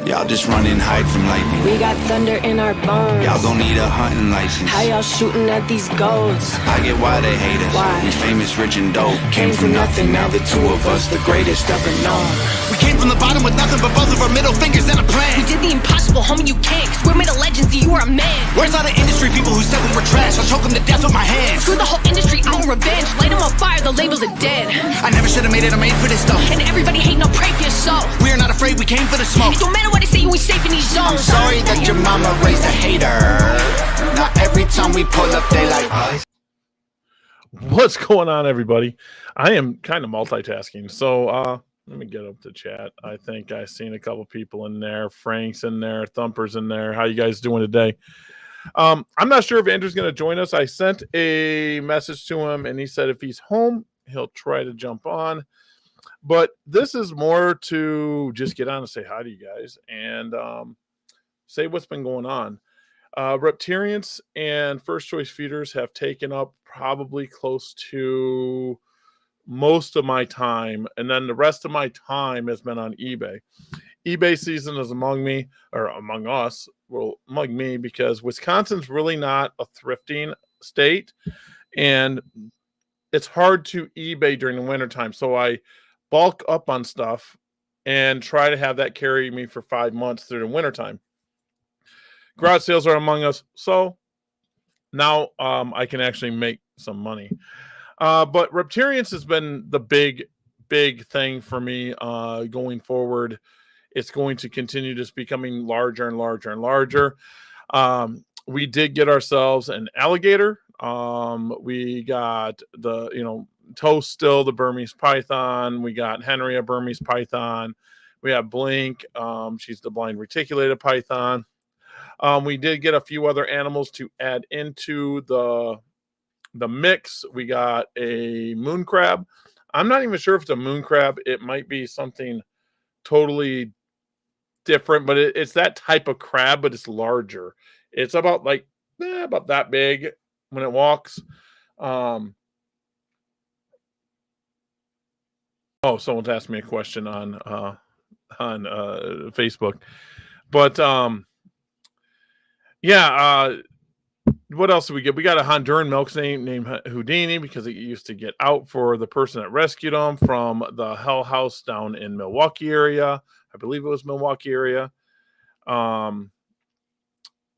Y'all just run and hide from lightning. We got thunder in our bones. Y'all don't need a hunting license. How y'all shooting at these goats? I get why they hate us. Why? We famous, rich, and dope. Came from nothing, now the two of us, the greatest ever known. We came from the bottom with nothing but both of our middle fingers and a plan. We did the impossible, homie, you can't. Cause we're made of legends and you are a man. Where's all the industry people who said we were trash? I'll choke them to death with my hands. Screw the whole industry, I want revenge. Light them on fire, the labels are dead. I never should have made it, I made for this though. And everybody hating, I'll pray for your soul. We are not afraid, we came for the smoke. It don't matter what they say, you ain't safe in these zones. I'm sorry that your mama raised a hater. Not every time we pull up, they like us. What's going on, everybody? I am kind of multitasking, so let me get up to chat. I think I've seen a couple people in there. Frank's in there, Thumper's in there. How you guys doing today? I'm not sure if Andrew's going to join us. I sent a message to him, and he said if he's home, he'll try to jump on. But this is more to just get on and say hi to you guys and say what's been going on. Reptarians and first choice feeders have taken up probably close to most of my time, and then the rest of my time has been on eBay. eBay season is among us, among me, because Wisconsin's really not a thrifting state, and it's hard to eBay during the wintertime. So I bulk up on stuff and try to have that carry me for 5 months through the wintertime. Garage sales are among us, so now I can actually make some money. But Reptarians has been the big thing for me going forward. It's going to continue just becoming larger and larger and larger. We did get ourselves an alligator. We got the, Toast still, the Burmese python. We got Henry, a Burmese python. We have Blink. She's the blind reticulated python. We did get a few other animals to add into the mix. We got a moon crab. I'm not even sure if it's a moon crab. It might be something totally different, but it's that type of crab, but it's larger. It's about about that big when it walks. Someone's asked me a question on Facebook, but what else did we get? We got a Honduran milk snake named Houdini because it used to get out for the person that rescued him from the Hell House down in Milwaukee area. I believe it was Milwaukee area. And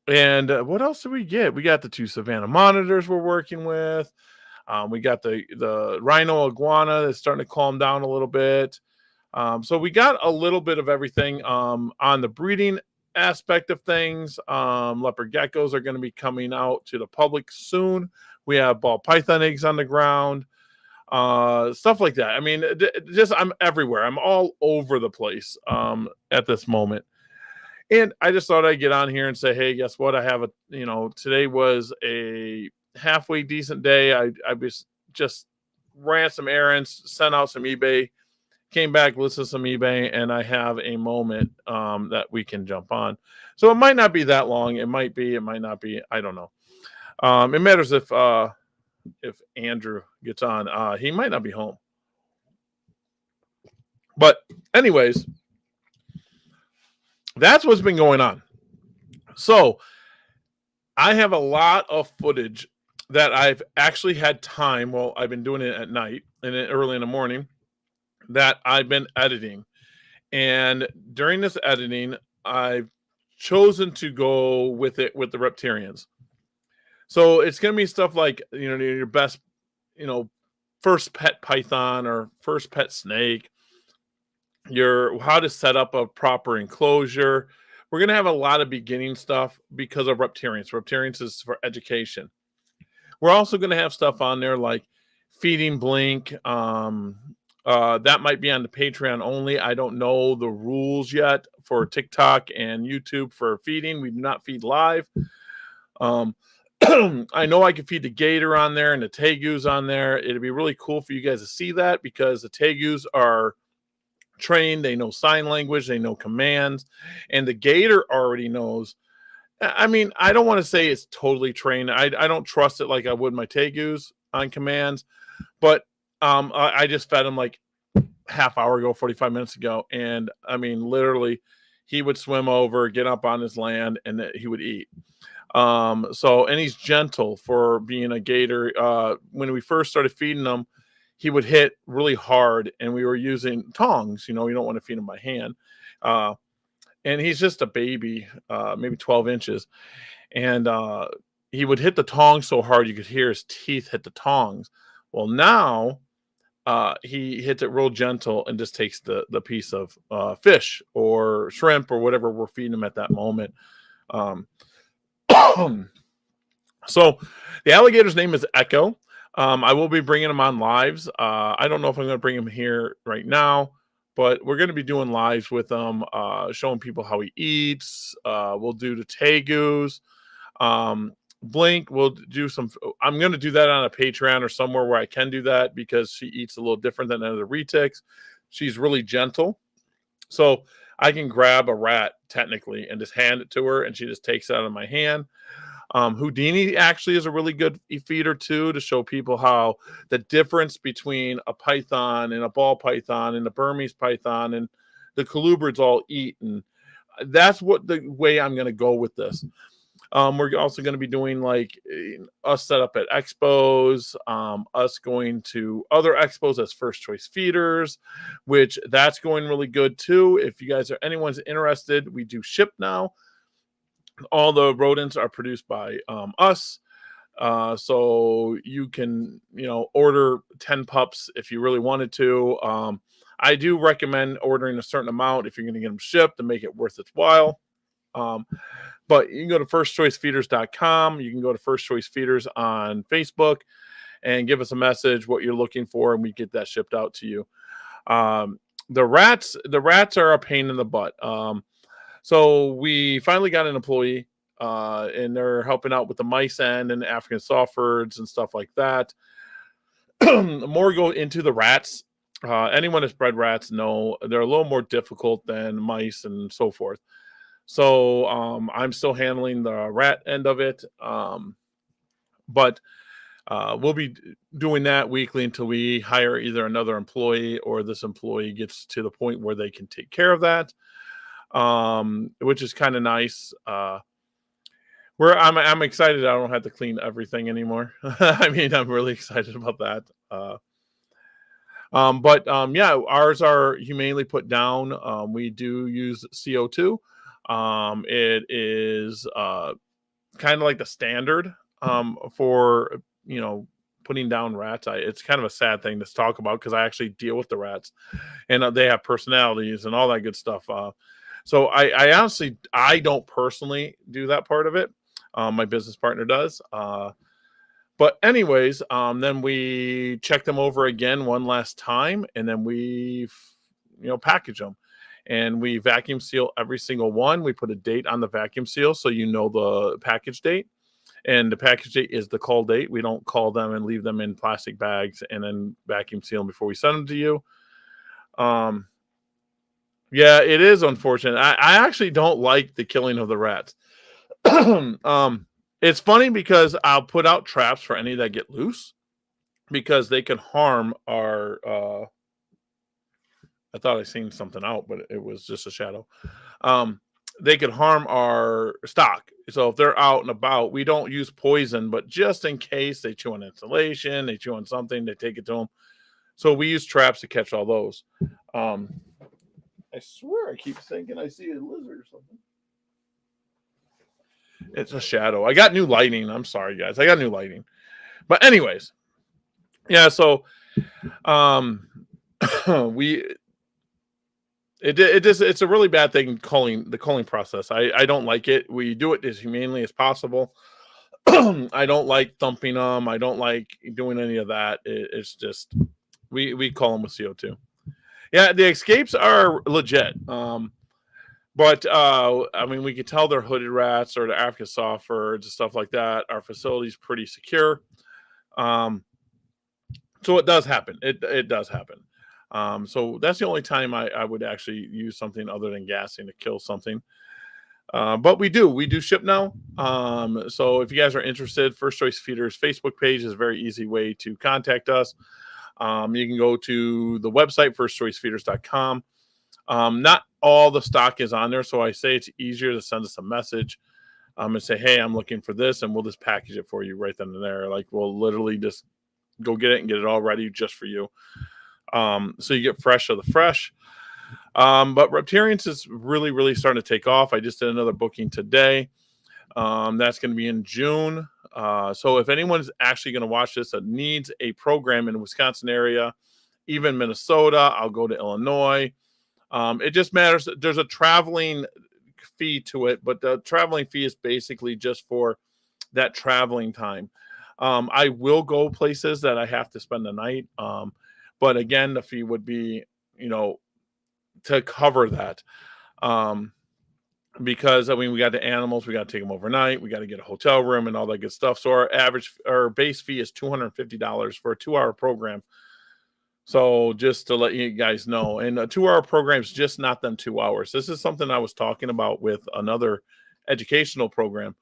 what else did we get? We got the 2 Savannah monitors we're working with. We got the rhino iguana that's starting to calm down a little bit. So we got a little bit of everything on the breeding aspect of things. Leopard geckos are going to be coming out to the public soon. We have ball python eggs on the ground, stuff like that. I mean, I'm everywhere. I'm all over the place at this moment. And I just thought I'd get on here and say, hey, guess what? I have today was a halfway decent day. I was just ran some errands, sent out some eBay, came back, listened to some eBay, and I have a moment that we can jump on. So it might not be that long. It might be. It might not be. I don't know. It matters if Andrew gets on. He might not be home. But anyways, that's what's been going on. So I have a lot of footage that I've actually had time. Well, I've been doing it at night and early in the morning that I've been editing. And during this editing, I've chosen to go with it with the Reptarians. So it's going to be stuff like, your best, first pet python or first pet snake, how to set up a proper enclosure. We're going to have a lot of beginning stuff because of Reptarians. Reptarians is for education. We're also going to have stuff on there like feeding Blink. That might be on the Patreon only. I don't know the rules yet for TikTok and YouTube for feeding. We do not feed live. I know I can feed the gator on there and the tegus on there. It'd be really cool for you guys to see that because the tegus are trained. They know sign language. They know commands. And the gator already knows. I mean, I don't want to say it's totally trained. I don't trust it like I would my tegus on commands. But I just fed him like half hour ago, 45 minutes ago. And I mean, literally, he would swim over, get up on his land, and he would eat. And he's gentle for being a gator. When we first started feeding him, he would hit really hard, and we were using tongs. You don't want to feed him by hand. And he's just a baby, maybe 12 inches. And he would hit the tongs so hard you could hear his teeth hit the tongs. Well, now he hits it real gentle and just takes the piece of fish or shrimp or whatever we're feeding him at that moment. So the alligator's name is Echo. I will be bringing him on lives. I don't know if I'm going to bring him here right now, but we're going to be doing lives with him, showing people how he eats. We'll do the tegus. Blink, we'll do some. I'm going to do that on a Patreon or somewhere where I can do that because she eats a little different than other retics. She's really gentle. So I can grab a rat technically and just hand it to her, and she just takes it out of my hand. Houdini actually is a really good feeder too, to show people how the difference between a python and a ball python and a Burmese python and the colubrids all eat. And that's what the way I'm going to go with this. We're also going to be doing like us set up at expos, us going to other expos as first choice feeders, which that's going really good too. If you guys anyone's interested, we do ship now. All the rodents are produced by us. So you can, order 10 pups if you really wanted to. I do recommend ordering a certain amount if you're going to get them shipped to make it worth its while. But you can go to firstchoicefeeders.com. You can go to First Choice Feeders on Facebook and give us a message what you're looking for, and we get that shipped out to you. The rats are a pain in the butt. So we finally got an employee, and they're helping out with the mice end and African softbirds and stuff like that. More go into the rats. Anyone that's bred rats know they're a little more difficult than mice and so forth. So I'm still handling the rat end of it. But we'll be doing that weekly until we hire either another employee or this employee gets to the point where they can take care of that, which is kind of nice. Where I'm excited I don't have to clean everything anymore. I mean, I'm really excited about that. Yeah, ours are humanely put down. We do use CO2. It is kind of like the standard for putting down rats. It's kind of a sad thing to talk about because I actually deal with the rats, and they have personalities and all that good stuff. So I honestly don't personally do that part of it. My business partner does. But anyways, then we check them over again one last time, and then we package them. And we vacuum seal every single one. We put a date on the vacuum seal so the package date. And the package date is the call date. We don't call them and leave them in plastic bags and then vacuum seal them before we send them to you. Yeah, it is unfortunate. I actually don't like the killing of the rats. It's funny because I'll put out traps for any that get loose because they can harm our... I thought I seen something out, but it was just a shadow. They could harm our stock. So if they're out and about, we don't use poison, but just in case they chew on insulation, they chew on something, they take it to them. So we use traps to catch all those. I swear I keep thinking I see a lizard or something. It's a shadow. I got new lighting. I'm sorry, guys. I got new lighting. But anyways, yeah, so it's a really bad thing, the culling process. I don't like it. We do it as humanely as possible. I don't like thumping them. I don't like doing any of that. It's just we cull them with CO2. Yeah, the escapes are legit. But I mean, we can tell they're hooded rats or the African softbirds and stuff like that. Our facility's pretty secure. So it does happen. It does happen. So that's the only time I would actually use something other than gassing to kill something. But we do ship now. So if you guys are interested, First Choice Feeders Facebook page is a very easy way to contact us. You can go to the website, firstchoicefeeders.com. Not all the stock is on there, so I say it's easier to send us a message and say, hey, I'm looking for this, and we'll just package it for you right then and there. Like, we'll literally just go get it and get it all ready just for you. So you get fresh of the fresh. But Reptarians is really, really starting to take off. I just did another booking today. That's going to be in June. So if anyone's actually going to watch this that needs a program in the Wisconsin area, even Minnesota, I'll go to Illinois. It just matters. There's a traveling fee to it, but the traveling fee is basically just for that traveling time. I will go places that I have to spend the night. But again, the fee would be, to cover that. Because we got the animals, we got to take them overnight, we got to get a hotel room and all that good stuff. So our base fee is $250 for a 2-hour program. So just to let you guys know, and a 2-hour program is just not them 2 hours. This is something I was talking about with another educational program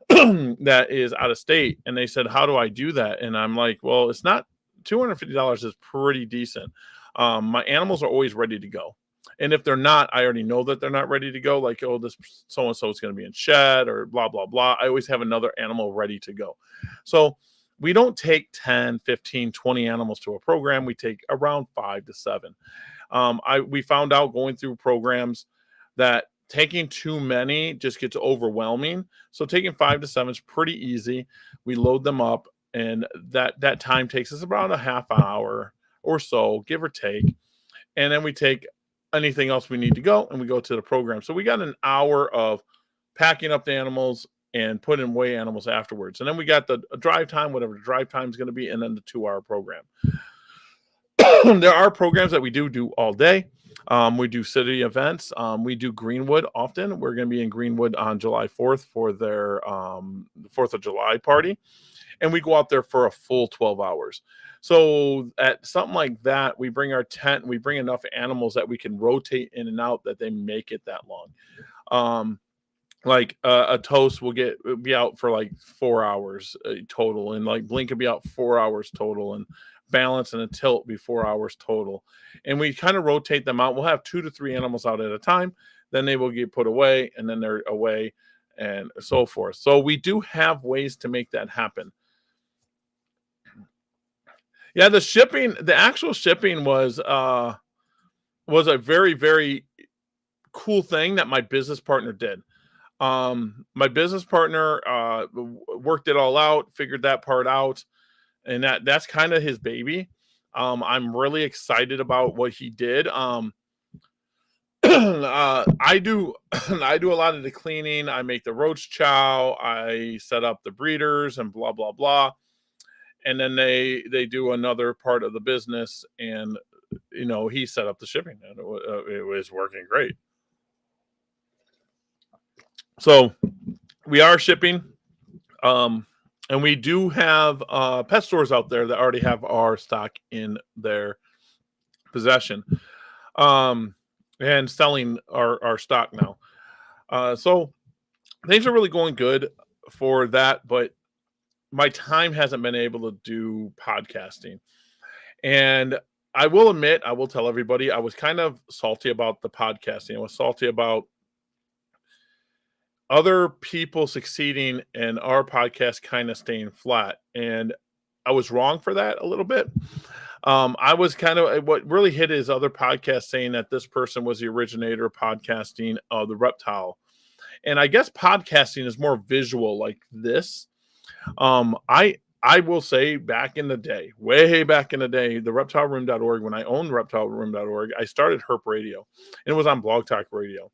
that is out of state. And they said, how do I do that? And I'm like, well, it's not $250 is pretty decent. My animals are always ready to go. And if they're not, I already know that they're not ready to go. Like, oh, this so-and-so is going to be in shed or blah, blah, blah. I always have another animal ready to go. So we don't take 10, 15, 20 animals to a program. We take around 5 to 7. We found out going through programs that taking too many just gets overwhelming. So taking 5 to 7 is pretty easy. We load them up, and that time takes us about a half hour or so, give or take. And then we take anything else we need to go, and we go to the program. So we got an hour of packing up the animals and putting away animals afterwards. And then we got the drive time, whatever the drive time is going to be, and then the 2-hour program. There are programs that we do all day. We do city events. We do Greenwood often. We're going to be in Greenwood on July 4th for their 4th of July party. And we go out there for a full 12 hours. So at something like that, we bring our tent, and we bring enough animals that we can rotate in and out that they make it that long. Like a toast will be out for like 4 hours total, and like Blink will be out 4 hours total, and Balance and a Tilt be 4 hours total. And we kind of rotate them out. We'll have 2 to 3 animals out at a time. Then they will get put away, and then they're away, and so forth. So we do have ways to make that happen. Yeah, the actual shipping was a very, very cool thing that my business partner did. My business partner worked it all out, figured that part out, and that's kind of his baby. I'm really excited about what he did. I do a lot of the cleaning. I make the roach chow. I set up the breeders and blah blah blah. And then they do another part of the business, and he set up the shipping, and it was working great. So we are shipping, and we do have pet stores out there that already have our stock in their possession, and selling our stock now. So things are really going good for that, but my time hasn't been able to do podcasting. And I will admit, I will tell everybody, I was kind of salty about the podcasting. I was salty about other people succeeding and our podcast kind of staying flat. And I was wrong for that a little bit. I was kind of, what really hit is other podcasts saying that this person was the originator of podcasting, the reptile. And I guess podcasting is more visual like this. I will say back in the day, way back in the day, the reptileroom.org, when I owned reptileroom.org, I started Herp Radio, and it was on Blog Talk Radio.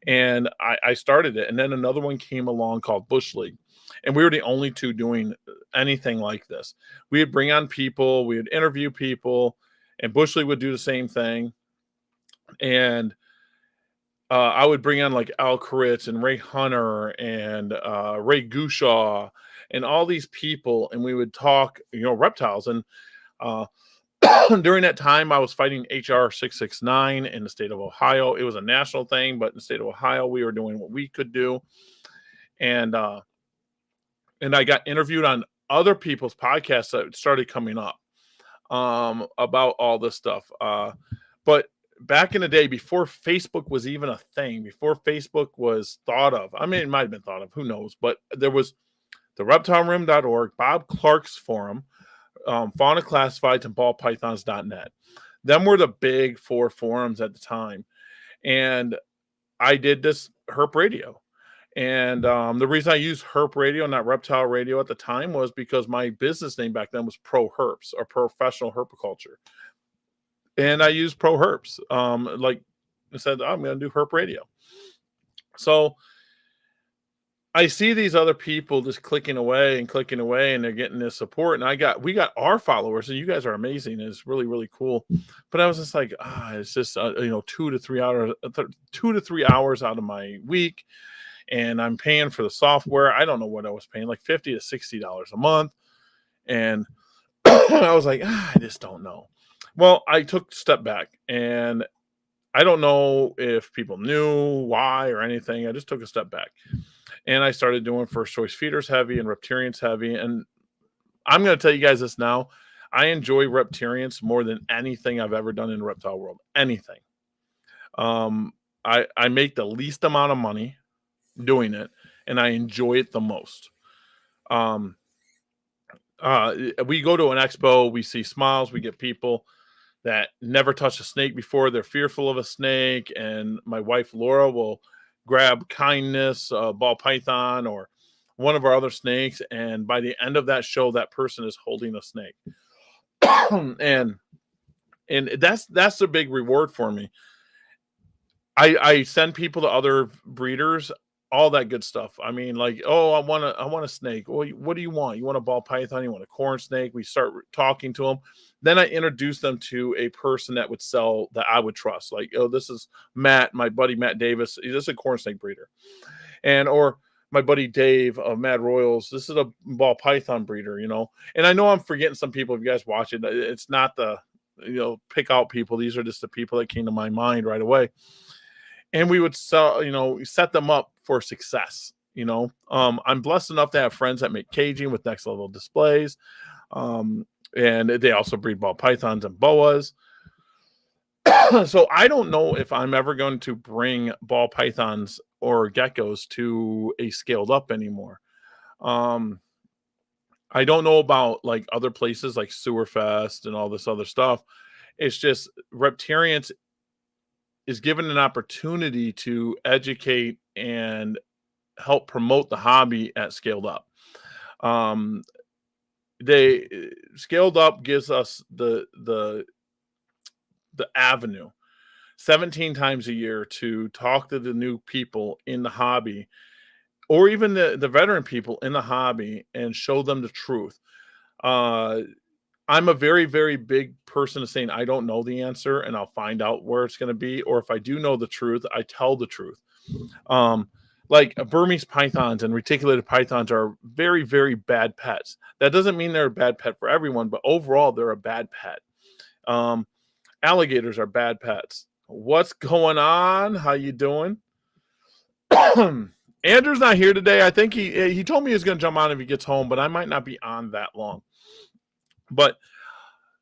And I started it. And then another one came along called Bush League. And we were the only two doing anything like this. We would bring on people, we would interview people, and Bush League would do the same thing. And I would bring on like Al Kritz and Ray Hunter and Ray Gushaw and all these people, and we would talk, reptiles. And during that time, I was fighting HR 669 in the state of Ohio. It was a national thing, but in the state of Ohio, we were doing what we could do. And I got interviewed on other people's podcasts that started coming up about all this stuff. But back in the day, before Facebook was even a thing, before Facebook was thought of, I mean, it might have been thought of, who knows, but there was the reptileroom.org, Bob Clark's forum, Fauna Classifieds, and ballpythons.net. Them were the big 4 forums at the time. And I did this herp radio. And the reason I used herp radio, not reptile radio at the time, was because my business name back then was Pro Herps, or Professional Herpiculture. And I used Pro Herps. Like I said, I'm going to do herp radio. So I see these other people just clicking away, and they're getting this support. And we got our followers, and you guys are amazing. It's really, really cool. But I was just like, it's just 2 to 3 hours, 2 to 3 hours out of my week, and I'm paying for the software. I don't know what I was paying, like $50 to $60 a month, and I was like, I just don't know. Well, I took a step back, and I don't know if people knew why or anything. I just took a step back. And I started doing first choice feeders heavy and Reptarians heavy. And I'm going to tell you guys this now. I enjoy Reptarians more than anything I've ever done in the reptile world. Anything. I make the least amount of money doing it, and I enjoy it the most. We go to an expo, we see smiles, we get people that never touched a snake before. They're fearful of a snake. And my wife, Laura, will grab Kindness, ball python, or one of our other snakes, and by the end of that show, that person is holding a snake. and that's a big reward for me. I send people to other breeders, all that good stuff. I mean, like, I want a snake. Well, what do you want? You want a ball python? You want a corn snake? We start talking to them. Then I introduce them to a person that would sell, that I would trust. Like, this is Matt, my buddy Matt Davis. This is a corn snake breeder. Or my buddy Dave of Mad Royals. This is a ball python breeder, And I know I'm forgetting some people. If you guys watch it, it's not the, pick out people. These are just the people that came to my mind right away. And we would sell, set them up for success. I'm blessed enough to have friends that make caging with Next Level Displays. And they also breed ball pythons and boas. So I don't know if I'm ever going to bring ball pythons or geckos to a scaled up anymore. I don't know about like other places like Sewerfest and all this other stuff. It's just Reptarians is given an opportunity to educate and help promote the hobby at Scaled Up. They Scaled Up gives us the avenue 17 times a year to talk to the new people in the hobby, or even the veteran people in the hobby, and show them the truth. I'm a very, very big person of saying I don't know the answer, and I'll find out where it's going to be. Or if I do know the truth, I tell the truth. Like Burmese pythons and reticulated pythons are very, very bad pets. That doesn't mean they're a bad pet for everyone, but overall they're a bad pet. Alligators are bad pets. What's going on? How you doing? Andrew's not here today. I think he told me he's going to jump on if he gets home, but I might not be on that long. But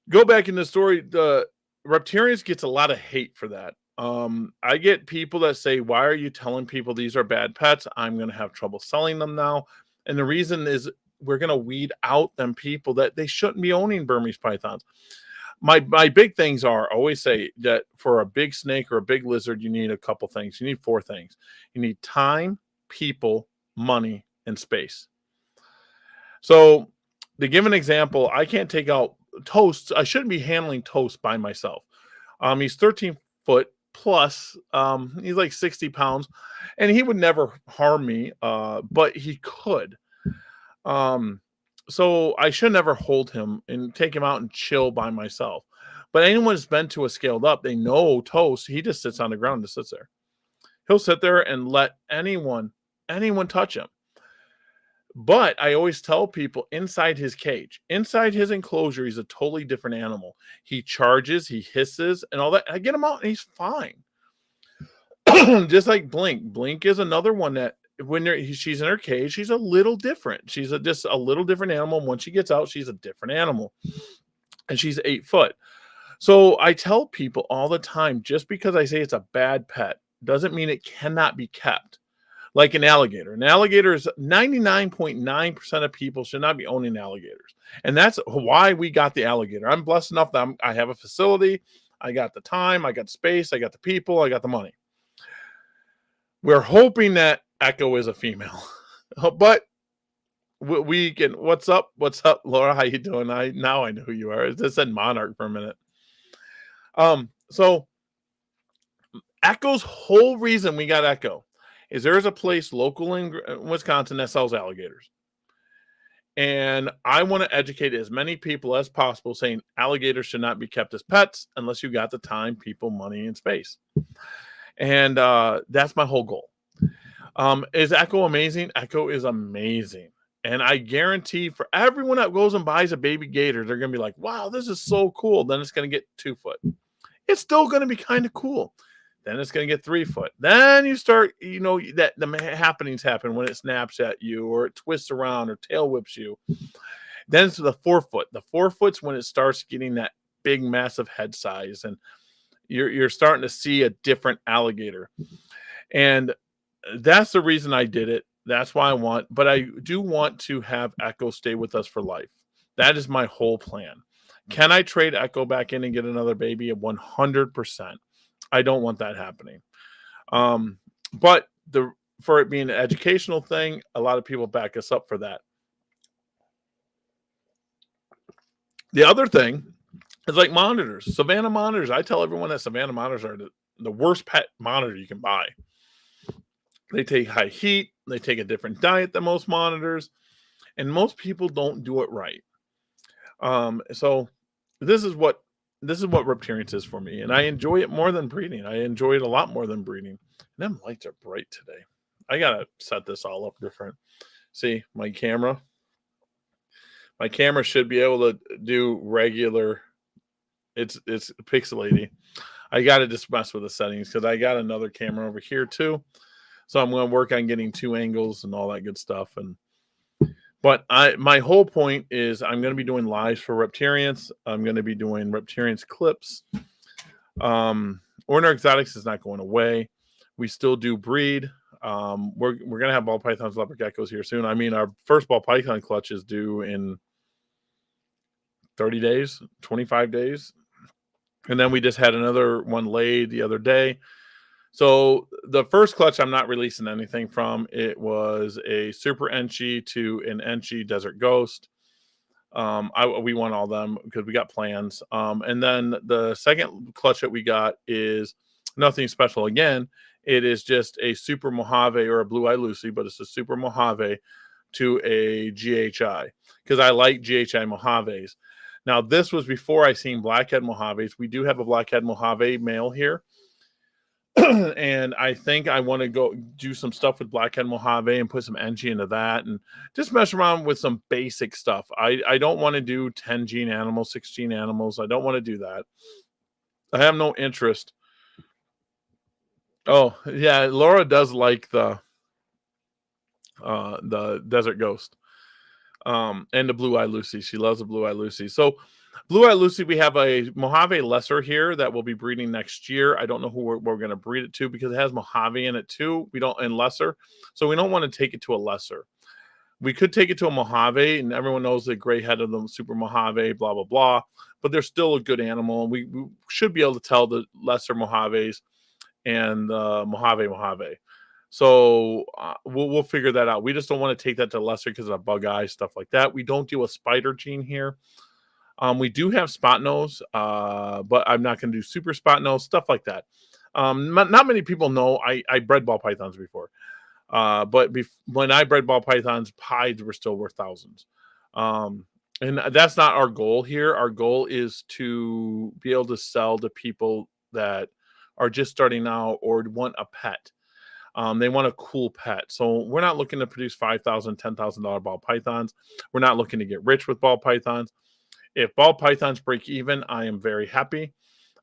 go back in the story. The Reptarians gets a lot of hate for that. I get people that say, why are you telling people these are bad pets? I'm going to have trouble selling them now. And the reason is we're going to weed out them people that they shouldn't be owning Burmese pythons. My big things are, I always say that for a big snake or a big lizard, you need a couple things. You need 4 things. You need time, people, money, and space. So to give an example, I can't take out Toast. I shouldn't be handling Toast by myself. He's 13 foot plus. He's like 60 pounds, and he would never harm me, but he could. So I should never hold him and take him out and chill by myself. But anyone who's been to a Scaled Up, they know Toast. He just sits on the ground and just sits there. He'll sit there and let anyone touch him. But I always tell people, inside his cage, inside his enclosure, he's a totally different animal. He charges, he hisses, and all that. I get him out, and he's fine. Just like Blink. Blink is another one that when she's in her cage, she's a little different. She's just a little different animal. And once she gets out, she's a different animal. And she's 8 foot. So I tell people all the time, just because I say it's a bad pet doesn't mean it cannot be kept. Like an alligator. An alligator is 99.9% of people should not be owning alligators. And that's why we got the alligator. I'm blessed enough that I have a facility. I got the time. I got space. I got the people. I got the money. We're hoping that Echo is a female. But we can. What's up? What's up, Laura? How you doing? Now I know who you are. It just said Monarch for a minute. So Echo's whole reason we got Echo is there's a place local in Wisconsin that sells alligators. And I want to educate as many people as possible saying alligators should not be kept as pets unless you got the time, people, money, and space. And that's my whole goal. Is Echo amazing? Echo is amazing. And I guarantee for everyone that goes and buys a baby gator, they're going to be like, wow, this is so cool. Then it's going to get 2 foot. It's still going to be kind of cool. Then it's going to get 3 foot. Then you start, that the happenings happen when it snaps at you or it twists around or tail whips you. Then it's the 4 foot. The 4 foot's when it starts getting that big, massive head size. And you're starting to see a different alligator. And that's the reason I did it. That's why I want. But I do want to have Echo stay with us for life. That is my whole plan. Can I trade Echo back in and get another baby? 100%. I don't want that happening. But for it being an educational thing, a lot of people back us up for that. The other thing is like monitors, Savannah monitors. I tell everyone that Savannah monitors are the worst pet monitor you can buy. They take high heat. They take a different diet than most monitors. And most people don't do it right. So this is what Reptarians is for me. And I enjoy it more than breeding. I enjoy it a lot more than breeding. And them lights are bright today. I got to set this all up different. See, my camera should be able to do regular. It's pixelated. I got to just mess with the settings because I got another camera over here too. So I'm going to work on getting 2 angles and all that good stuff. But my whole point is I'm going to be doing lives for Reptarians. I'm going to be doing Reptarians clips. Orner Exotics is not going away. We still do breed. We're going to have ball pythons, leopard geckos here soon. I mean, our first ball python clutch is due in 30 days, 25 days. And then we just had another one laid the other day. So the first clutch I'm not releasing anything from. It was a Super Enchi to an Enchi Desert Ghost. We want all them because we got plans. And then the second clutch that we got is nothing special again. It is just a Super Mojave or a Blue Eye Lucy, but it's a Super Mojave to a GHI because I like GHI Mojaves. Now, this was before I seen Blackhead Mojaves. We do have a Blackhead Mojave male here. And I think I want to go do some stuff with Blackhead Mojave and put some Enchi into that and just mess around with some basic stuff. I don't want to do 10 gene animals, 6 gene animals. I don't want to do that. I have no interest. Oh, yeah, Laura does like the Desert Ghost and the Blue Eye Lucy. She loves the Blue Eye Lucy. So Blue Eye Lucy, we have a Mojave Lesser here that will be breeding next year. I don't know who we're going to breed it to because it has Mojave in it too. We don't in Lesser, so we don't want to take it to a Lesser. We could take it to a Mojave, and everyone knows the gray head of the Super Mojave, blah blah blah. But they're still a good animal. We should be able to tell the Lesser Mojaves and Mojave. So we'll figure that out. We just don't want to take that to Lesser because of bug eye stuff like that. We don't do a spider gene here. We do have spot nose, but I'm not going to do super spot nose, stuff like that. Not many people know I bred ball pythons before. But when I bred ball pythons, pieds were still worth thousands. And that's not our goal here. Our goal is to be able to sell to people that are just starting out or want a pet. They want a cool pet. So we're not looking to produce $5,000, $10,000 ball pythons. We're not looking to get rich with ball pythons. If ball pythons break even, I am very happy.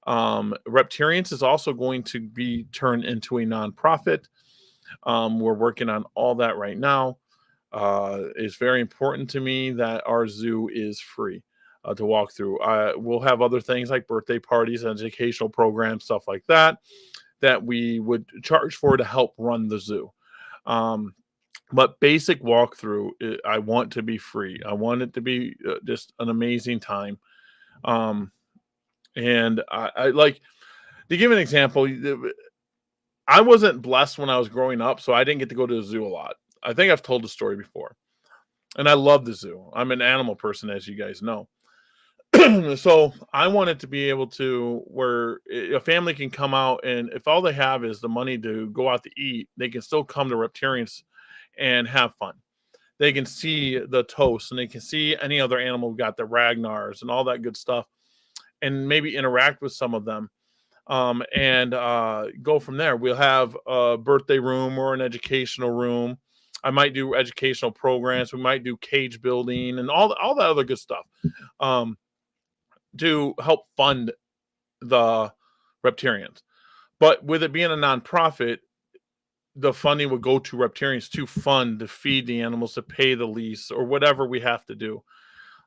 Reptarians is also going to be turned into a nonprofit. We're working on all that right now. It's very important to me that our zoo is free. to walk through. We'll have other things like birthday parties, educational programs, stuff like that we would charge for to help run the zoo. But basic walkthrough, I want to be free. I want it to be just an amazing time. And I like to give an example. I wasn't blessed when I was growing up, so I didn't get to go to the zoo a lot. I think I've told the story before. And I love the zoo. I'm an animal person, as you guys know. So I wanted to be able to where a family can come out, and if all they have is the money to go out to eat, they can still come to Reptarians and have fun. They can see the toast, and they can see any other animal. We've got the Ragnars and all that good stuff, and maybe interact with some of them, and go from there. We'll have a birthday room or an educational room. I might do educational programs. We might do cage building and all that other good stuff. To help fund the Reptarians. But with it being a nonprofit, the funding would go to Reptarians to fund, to feed the animals, to pay the lease, or whatever we have to do.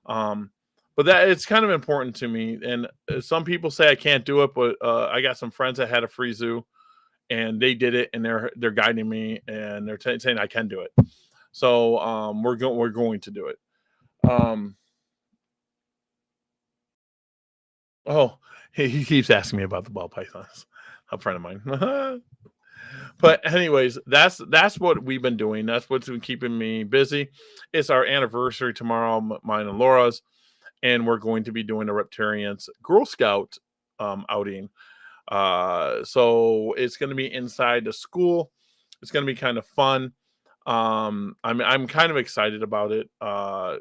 But that it's kind of important to me. And some people say I can't do it, but I got some friends that had a free zoo, and they did it, and they're guiding me, and they're saying I can do it. So we're going to do it. Oh, he keeps asking me about the ball pythons. A friend of mine. But anyways, that's what we've been doing. That's what's been keeping me busy. It's our anniversary tomorrow, mine and Laura's, and we're going to be doing a Reptarians Girl Scout outing. So it's going to be inside the school. It's going to be kind of fun. I'm kind of excited about it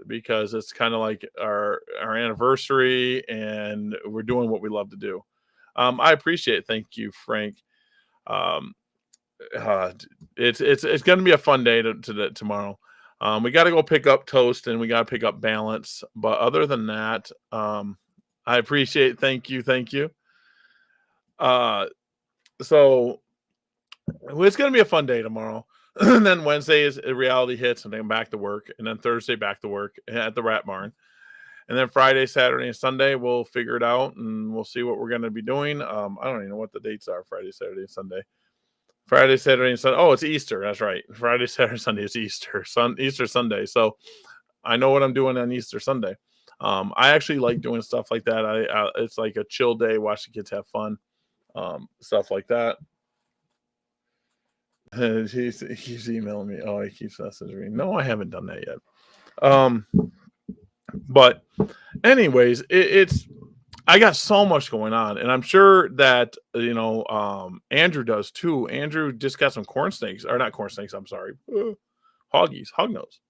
because it's kind of like our anniversary, and we're doing what we love to do. I appreciate it. Thank you, Frank. It's going to be a fun day tomorrow. We got to go pick up Toast, and we got to pick up Balance. But other than that, I appreciate it. Thank you. So it's going to be a fun day tomorrow. And then Wednesday is reality hits, and then back to work. And then Thursday back to work at the Rat Barn. And then Friday, Saturday, and Sunday we'll figure it out, and we'll see what we're going to be doing. I don't even know what the dates are. Friday, Saturday, and Sunday. Friday, Saturday, and Sunday. Oh, it's Easter. That's right. Friday, Saturday, Sunday is Easter. Easter Sunday. So I know what I'm doing on Easter Sunday. I actually like doing stuff like that. It's like a chill day. Watch the kids have fun. Stuff like that. He's emailing me. Oh, he keeps messaging me. No, I haven't done that yet. But anyways, it's I got so much going on, and I'm sure that Andrew does too. Andrew just got some corn snakes, or not corn snakes. I'm sorry, hoggies, hognose,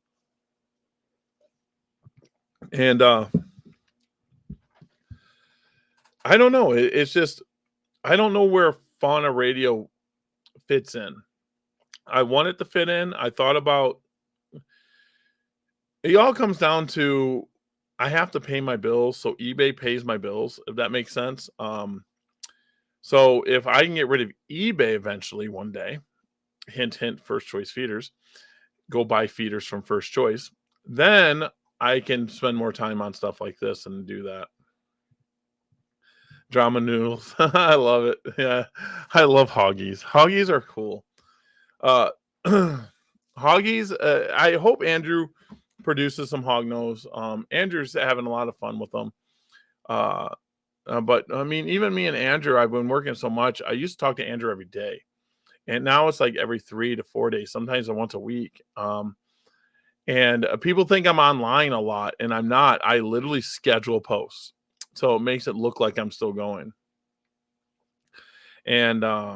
and I don't know. It's just I don't know where Fauna Radio fits in. I want it to fit in. I thought about it. All comes down to I have to pay my bills, so eBay pays my bills, if that makes sense. So if I can get rid of eBay eventually one day, hint, hint, First Choice Feeders, go buy feeders from First Choice, then I can spend more time on stuff like this and do that. Drama noodles. I love it. Yeah, I love hoggies. Hoggies are cool. Hoggies, I hope Andrew produces some hognose. Andrew's having a lot of fun with them. But I mean, even me and Andrew, I've been working so much. I used to talk to Andrew every day, and now it's like every 3 to 4 days, sometimes once a week. And people think I'm online a lot, and I'm not. I literally schedule posts, so it makes it look like I'm still going. And I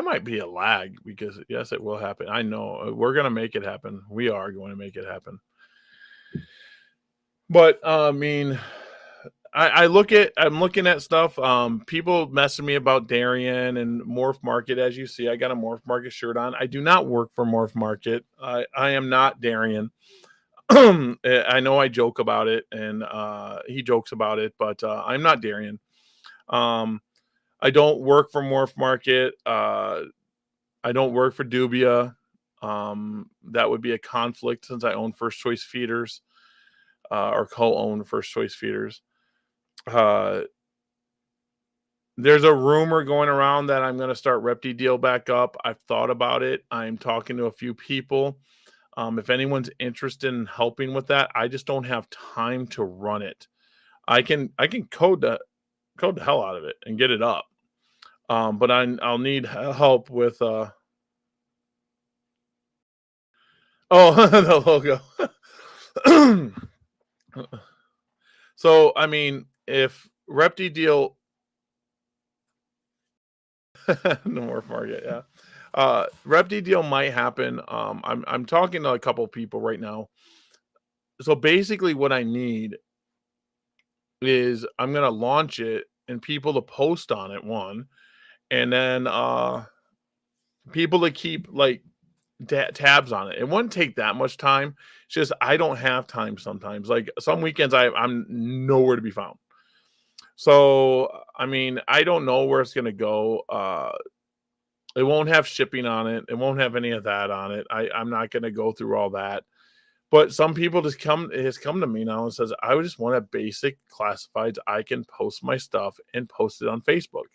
might be a lag because yes, it will happen. I know we're gonna make it happen. We are going to make it happen. But I mean, I'm looking at stuff. People messing me about Darien and Morph Market. As you see, I got a Morph Market shirt on. I do not work for Morph Market. I am not Darien. I know I joke about it, and he jokes about it, but I'm not Darien. I don't work for Morph Market. I don't work for Dubia. That would be a conflict since I own First Choice Feeders. or co-own First Choice Feeders. There's a rumor going around that I'm going to start Repti Deal back up. I've thought about it. I'm talking to a few people. If anyone's interested in helping with that, I just don't have time to run it. I can code the hell out of it and get it up. But I'll need help with the logo. So I mean, if Repti Deal no more Market, yeah. Repti Deal might happen. I'm talking to a couple people right now. So basically what I need is I'm gonna launch it and people to post on it, one, and then people to keep like tabs on it. It wouldn't take that much time. It's just I don't have time sometimes. Like some weekends I'm nowhere to be found. So I mean, I don't know where it's gonna go. It won't have shipping on it. It won't have any of that on it. I'm not gonna go through all that. But some people has come to me now and says, I just want a basic classifieds. I can post my stuff and post it on Facebook.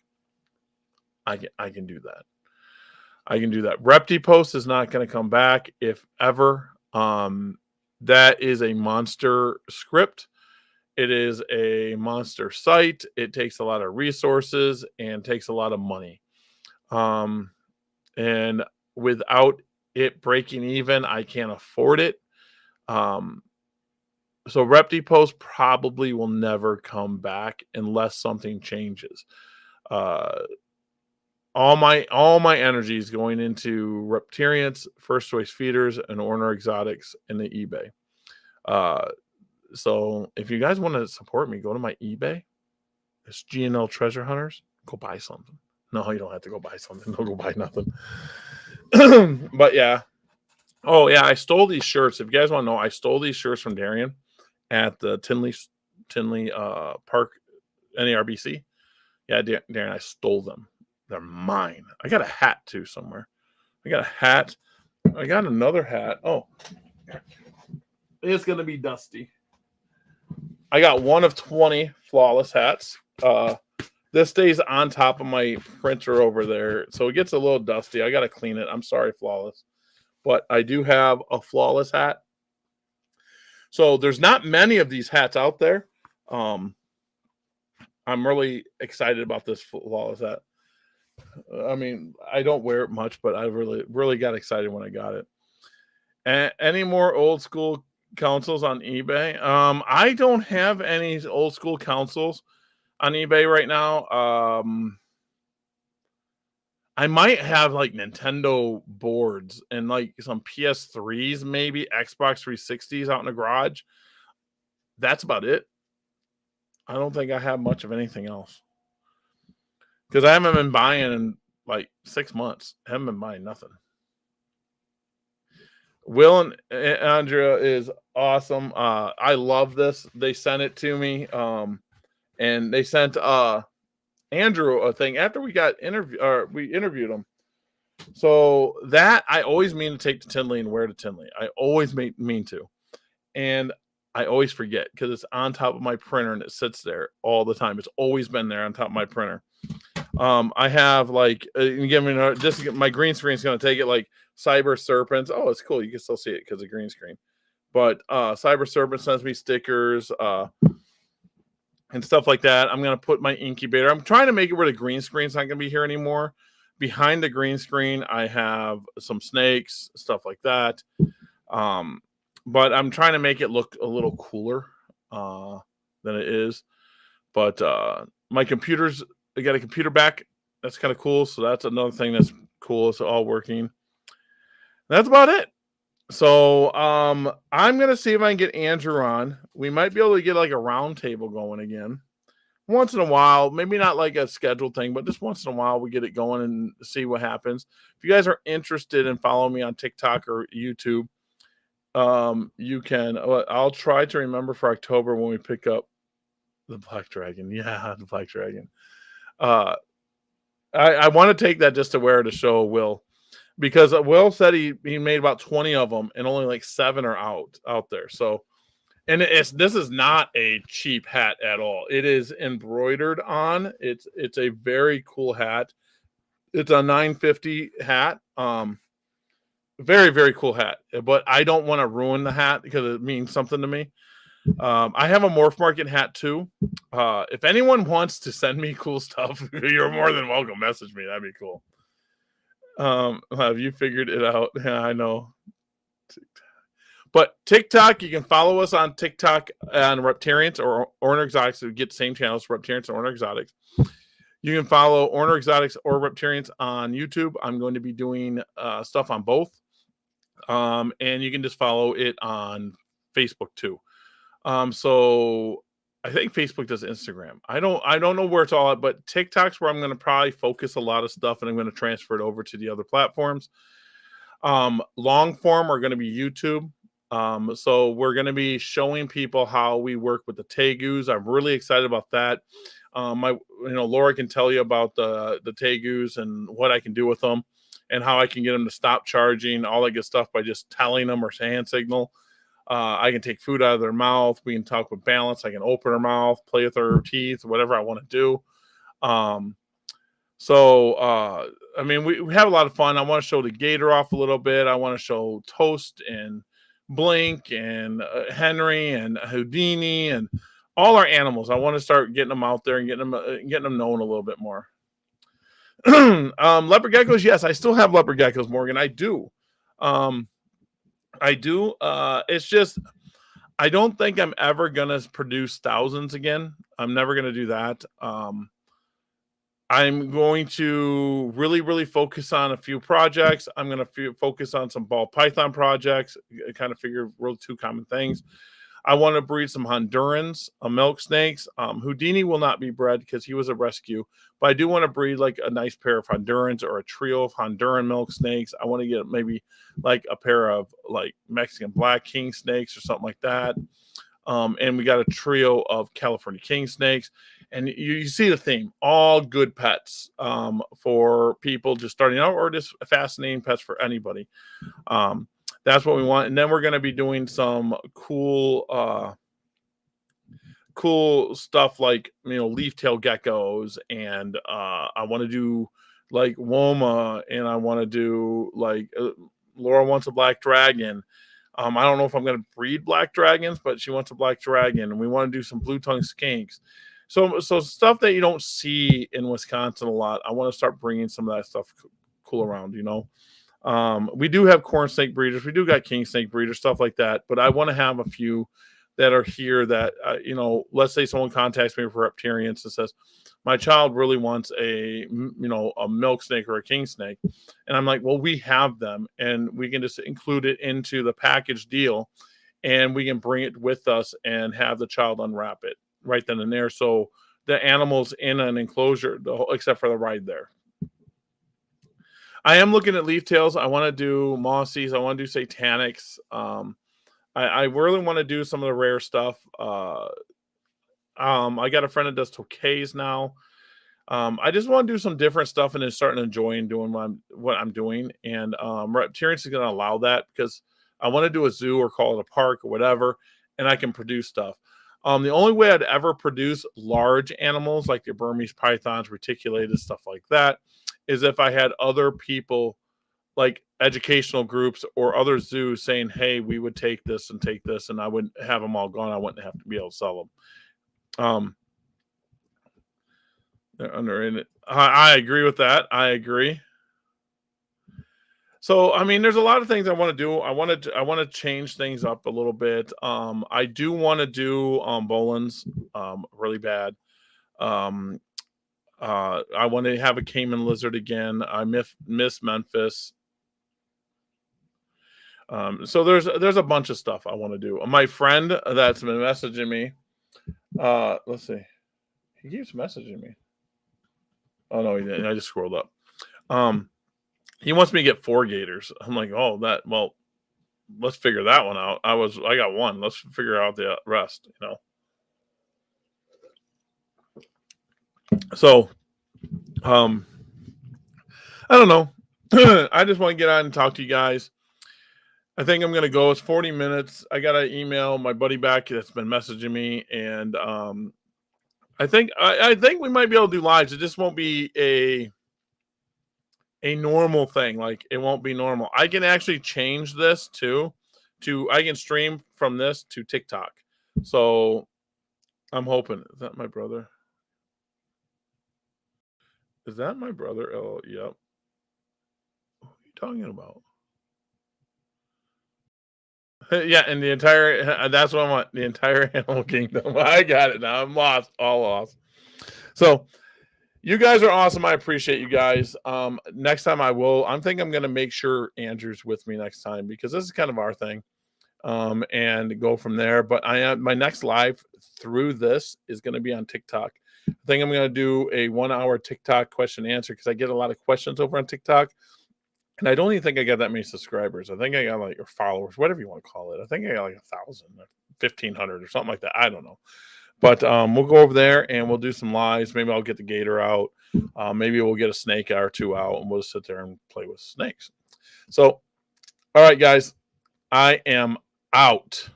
I can do that. I can do that. Repti Post is not going to come back, if ever. That is a monster script. It is a monster site. It takes a lot of resources and takes a lot of money. And without it breaking even, I can't afford it. So Repti Post probably will never come back unless something changes. All my energy is going into Reptarians, First Choice Feeders, and Orner Exotics in the eBay. So if you guys want to support me, go to my eBay. It's GNL Treasure Hunters. Go buy something. No, you don't have to go buy something. Don't go buy nothing. But yeah. Oh yeah, I stole these shirts. If you guys want to know, I stole these shirts from Darian at the Tinley Park NARBC. Yeah, Darren, I stole them. They're mine. I got a hat too somewhere. I got a hat. I got another hat. Oh, it's gonna be dusty. I got one of 20 flawless hats. This stays on top of my printer over there, so it gets a little dusty. I gotta clean it. I'm sorry, flawless, but I do have a flawless hat. So there's not many of these hats out there. I'm really excited about this flawless hat. I mean, I don't wear it much, but I really got excited when I got it. Any more old school councils on eBay? I don't have any old school councils on eBay right now. I might have like Nintendo boards and like some PS3s, maybe Xbox 360s out in the garage. That's about it. I don't think I have much of anything else. Because I haven't been buying in like 6 months. I haven't been buying nothing. Will and Andrea is awesome. I love this. They sent it to me. And they sent Andrew a thing after we interviewed him. So that I always mean to take to Tinley and wear to Tinley. I always mean to. And I always forget because it's on top of my printer and it sits there all the time. It's always been there on top of my printer. I have like my green screen is going to take it like Cyber Serpents. Oh, it's cool. You can still see it because of green screen. But Cyber Serpent sends me stickers and stuff like that. I'm going to put my incubator. I'm trying to make it where the green screen's not going to be here anymore. Behind the green screen, I have some snakes, stuff like that. But I'm trying to make it look a little cooler than it is. But my computer's, I got a computer back. That's kind of cool. So that's another thing that's cool. It's all working. That's about it. So I'm going to see if I can get Andrew on. We might be able to get like a round table going again. Once in a while, maybe not like a scheduled thing, but just once in a while we get it going and see what happens. If you guys are interested in following me on TikTok or YouTube, you can. I'll try to remember for October when we pick up the Black Dragon. Yeah, the Black Dragon. I want to take that just to wear to show Will, because Will said he made about 20 of them and only like 7 are out there. So And this is not a cheap hat at all. It is embroidered on. It's a very cool hat. It's a $9.50 hat. Very, very cool hat. But I don't want to ruin the hat because it means something to me. I have a Morph Market hat too. If anyone wants to send me cool stuff, you're more than welcome. Message me. That'd be cool. Have you figured it out? Yeah, I know. But TikTok, you can follow us on TikTok on Reptarians or Orner Exotics to get the same channels, Reptarians and Orner Exotics. You can follow Orner Exotics or Reptarians on YouTube. I'm going to be doing stuff on both. And you can just follow it on Facebook too. So I think Facebook does Instagram. I don't know where it's all at, but TikTok's where I'm going to probably focus a lot of stuff, and I'm going to transfer it over to the other platforms. Long form are going to be YouTube. So we're going to be showing people how we work with the Tegus. I'm really excited about that. Laura can tell you about the Tegus and what I can do with them and how I can get them to stop charging, all that good stuff by just telling them or hand signal. I can take food out of their mouth. We can talk with balance. I can open her mouth, play with her teeth, whatever I want to do. We have a lot of fun. I want to show the gator off a little bit. I want to show Toast and Blink and Henry and Houdini and all our animals. I want to start getting them out there and getting them known a little bit more. Leopard geckos, yes, I still have leopard geckos, Morgan. I do. It's just I don't think I'm ever gonna produce thousands again. I'm never gonna do that. I'm going to really, really focus on a few projects. I'm going to focus on some ball python projects. I kind of figure real two common things. I want to breed some Hondurans, milk snakes. Houdini will not be bred because he was a rescue, but I do want to breed like a nice pair of Hondurans or a trio of Honduran milk snakes. I want to get maybe like a pair of like Mexican black king snakes or something like that. And we got a trio of California king snakes. And you see the theme, all good pets for people just starting out or just fascinating pets for anybody. That's what we want. And then we're going to be doing some cool stuff like, leaf tail geckos. And I want to do like Woma, and I want to do like Laura wants a black dragon. I don't know if I'm going to breed black dragons, but she wants a black dragon. And we want to do some blue tongue skinks. So stuff that you don't see in Wisconsin a lot. I want to start bringing some of that stuff cool around, We do have corn snake breeders. We do got king snake breeders, stuff like that. But I want to have a few that are here that, let's say someone contacts me for Reptarians and says, my child really wants a milk snake or a king snake. And I'm like, well, we have them, and we can just include it into the package deal, and we can bring it with us and have the child unwrap it right then and there. So the animal's in an enclosure, except for the ride there. I am looking at leaf tails. I want to do mossies. I want to do satanics. I really want to do some of the rare stuff. I got a friend that does tokays now. I just want to do some different stuff and then starting enjoying doing what I'm doing. And Reptarians is going to allow that because I want to do a zoo or call it a park or whatever, and I can produce stuff. The only way I'd ever produce large animals like the Burmese pythons, reticulated, stuff like that, is if I had other people like educational groups or other zoos saying, hey, we would take this, and I wouldn't have them all gone. I wouldn't have to be able to sell them. They're under in it. I agree with that. I agree. So, there's a lot of things I want to do. I want to change things up a little bit. I do want to do Bolins really bad. I want to have a Cayman lizard again. I miss Memphis. So there's a bunch of stuff I want to do. My friend that's been messaging me. Let's see. He keeps messaging me. Oh no, he didn't. I just scrolled up. He wants me to get 4 gators. I'm like, let's figure that one out. I got 1. Let's figure out the rest, So, I don't know. I just want to get on and talk to you guys. I think I'm going to go. It's 40 minutes. I got to email my buddy back that's been messaging me. And I think we might be able to do lives. It just won't be a normal thing. Like, it won't be normal. I can actually change this I can stream from this to TikTok. So I'm hoping. Is that my brother? Is that my brother? Oh, yep. What are you talking about? Yeah, and the entire, that's what I want, the entire Animal Kingdom. I got it now. I'm lost, all lost. So you guys are awesome. I appreciate you guys. Next time I'm thinking I'm going to make sure Andrew's with me next time, because this is kind of our thing, and go from there. But my next live through this is going to be on TikTok. I think I'm going to do a 1 hour TikTok question answer, because I get a lot of questions over on TikTok. And I don't even think I got that many subscribers. I think I got or followers, whatever you want to call it. I think I got 1,000 or 1,500 or something like that. I don't know. But we'll go over there and we'll do some lives. Maybe I'll get the gator out. Maybe we'll get a snake or two out, and we'll just sit there and play with snakes. So, all right, guys, I am out.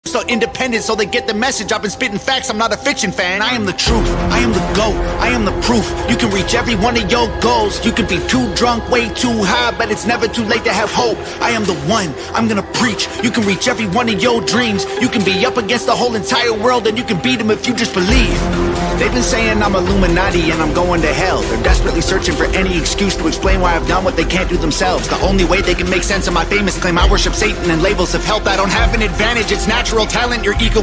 So independent, so they get the message. I've been spitting facts, I'm not a fiction fan. I am the truth, I am the GOAT, I am the proof. You can reach every one of your goals. You can be too drunk, way too high, but it's never too late to have hope. I am the one, I'm gonna preach. You can reach every one of your dreams. You can be up against the whole entire world, and you can beat them if you just believe. They've been saying I'm Illuminati and I'm going to hell. They're desperately searching for any excuse to explain why I've done what they can't do themselves. The only way they can make sense of my famous claim I worship Satan and labels of health. I don't have an advantage, it's natural talent, your ego